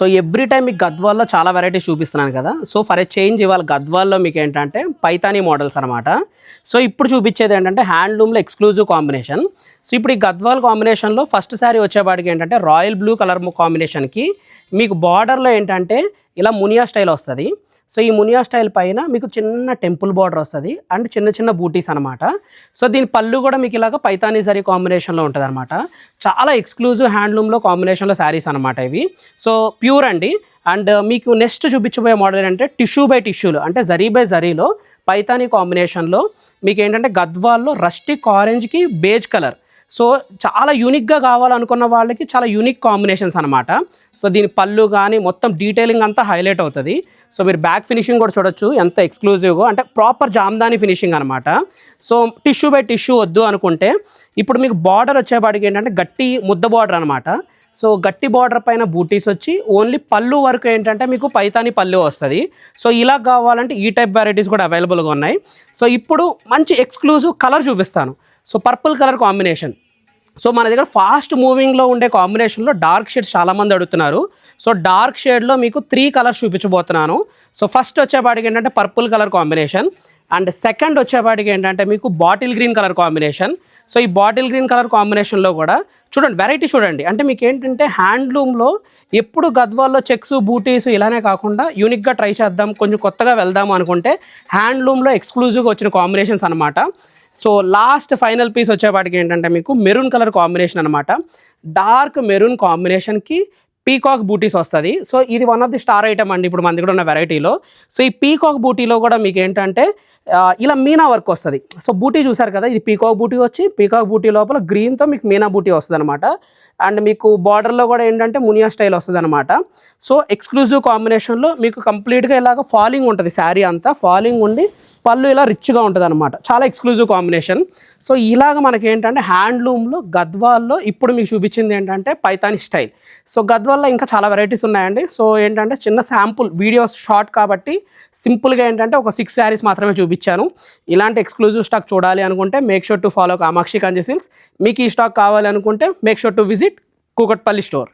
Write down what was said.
So every time మీకు గద్వాల్లో చాలా varieties చూపిస్తున్నాను కదా. సో ఫర్ ఏ చేంజ్ ఇవాళ గద్వాల్లో మీకు ఏంటంటే పైతానీ మోడల్స్ అనమాట. సో ఇప్పుడు చూపించేది ఏంటంటే హ్యాండ్లూమ్లో ఎక్స్క్లూజివ్ కాంబినేషన్. సో ఇప్పుడు ఈ గద్వాల్ కాంబినేషన్లో ఫస్ట్ శారీ వచ్చేపాటికి ఏంటంటే రాయల్ బ్లూ కలర్ కాంబినేషన్కి మీకు బార్డర్లో ఏంటంటే ఇలా మునియా స్టైల్ వస్తుంది. సో ఈ మునియా స్టైల్ పైన మీకు చిన్న టెంపుల్ బార్డర్ వస్తుంది అండ్ చిన్న చిన్న బూటీస్ అనమాట. సో దీని పళ్ళు కూడా మీకు ఇలాగ పైతానీ జరీ కాంబినేషన్లో ఉంటుంది అనమాట. చాలా ఎక్స్క్లూజివ్ హ్యాండ్లూమ్లో కాంబినేషన్లో శారీస్ అనమాట ఇవి. సో ప్యూర్ అండి. అండ్ మీకు నెక్స్ట్ చూపించబోయే మోడల్ ఏంటంటే టిష్యూ బై టిష్యూలు అంటే జరీ బై జరీలో పైతానీ కాంబినేషన్లో మీకు ఏంటంటే గద్వాల్లో రస్టిక్ ఆరెంజ్కి బేజ్ కలర్. సో చాలా యూనిక్గా కావాలనుకున్న వాళ్ళకి చాలా యూనిక్ కాంబినేషన్స్ అనమాట. సో దీని పళ్ళు కానీ మొత్తం డీటెయిలింగ్ అంతా హైలైట్ అవుతుంది. సో మీరు బ్యాక్ ఫినిషింగ్ కూడా చూడొచ్చు ఎంత ఎక్స్క్లూజివ్గా, అంటే ప్రాపర్ జామ్దాని ఫినిషింగ్ అనమాట. సో టిష్యూ బై టిష్యూ వద్దు అనుకుంటే ఇప్పుడు మీకు బార్డర్ వచ్చేపాటికి ఏంటంటే గట్టి ముద్ద బార్డర్ అనమాట. సో గట్టి బార్డర్ పైన బూటీస్ వచ్చి ఓన్లీ పళ్ళు వరకు ఏంటంటే మీకు పైతానీ పళ్ళు వస్తుంది. సో ఇలా కావాలంటే ఈ టైప్ వెరైటీస్ కూడా అవైలబుల్గా ఉన్నాయి. సో ఇప్పుడు మంచి ఎక్స్క్లూజివ్ కలర్ చూపిస్తాను. So purple colour combination. So మన దగ్గర ఫాస్ట్ మూవింగ్లో ఉండే కాంబినేషన్లో డార్క్ షేడ్స్ చాలామంది అడుగుతున్నారు. సో డార్క్ షేడ్లో మీకు 3 కలర్స్ చూపించబోతున్నాను. సో ఫస్ట్ వచ్చేపాటికి ఏంటంటే purple colour combination and second వచ్చేపాటికి ఏంటంటే మీకు bottle green colour combination. So ఈ బాటిల్ గ్రీన్ కలర్ కాంబినేషన్లో కూడా చూడండి వెరైటీ చూడండి. అంటే మీకు ఏంటంటే హ్యాండ్లూమ్లో ఎప్పుడు గద్వాల్లో చెక్స్ బూటీస్ ఇలానే కాకుండా యూనిక్గా ట్రై చేద్దాం, కొంచెం కొత్తగా వెళ్దాము అనుకుంటే హ్యాండ్లూమ్లో ఎక్స్క్లూజివ్గా వచ్చిన కాంబినేషన్స్ అనమాట. సో లాస్ట్ ఫైనల్ పీస్ వచ్చేపాటికి ఏంటంటే మీకు మెరూన్ కలర్ కాంబినేషన్ అనమాట. డార్క్ మెరూన్ కాంబినేషన్కి పీకాక్ బూటీస్ వస్తుంది. సో ఇది one of the star item అండి ఇప్పుడు మన దగ్గర ఉన్న వెరైటీలో. సో ఈ పీకాక్ బూటీలో కూడా మీకు ఏంటంటే ఇలా మీనా వర్క్ వస్తుంది. సో బూటీ చూసారు కదా, ఇది పీకాక్ బూటీ వచ్చి పీకాక్ బూటీ లోపల గ్రీన్తో మీకు మీనా బూటీ వస్తుంది అనమాట. అండ్ మీకు బార్డర్లో కూడా ఏంటంటే మునియా స్టైల్ వస్తుంది అనమాట. సో ఎక్స్క్లూజివ్ కాంబినేషన్లో మీకు కంప్లీట్గా ఇలాగ ఫాలింగ్ ఉంటుంది, శారీ అంతా ఫాలింగ్ ఉండి పళ్ళు ఇలా రిచ్గా ఉంటుంది అనమాట. చాలా ఎక్స్క్లూజివ్ కాంబినేషన్. సో ఇలాగ మనకి ఏంటంటే హ్యాండ్లూమ్లో గద్వాల్లో ఇప్పుడు మీకు చూపించింది ఏంటంటే పైతానీ స్టైల్. సో గద్వాల్లో ఇంకా చాలా వెరైటీస్ ఉన్నాయండి. సో ఏంటంటే చిన్న శాంపుల్ వీడియోస్ షార్ట్ కాబట్టి సింపుల్గా ఏంటంటే ఒక 6 శారీస్ మాత్రమే చూపించాను. ఇలాంటి ఎక్స్క్లూజివ్ స్టాక్ చూడాలి అనుకుంటే make sure to follow Kamakshi Kanchi silks. మీకు ఈ స్టాక్ కావాలి అనుకుంటే make sure to visit Kukatpally store.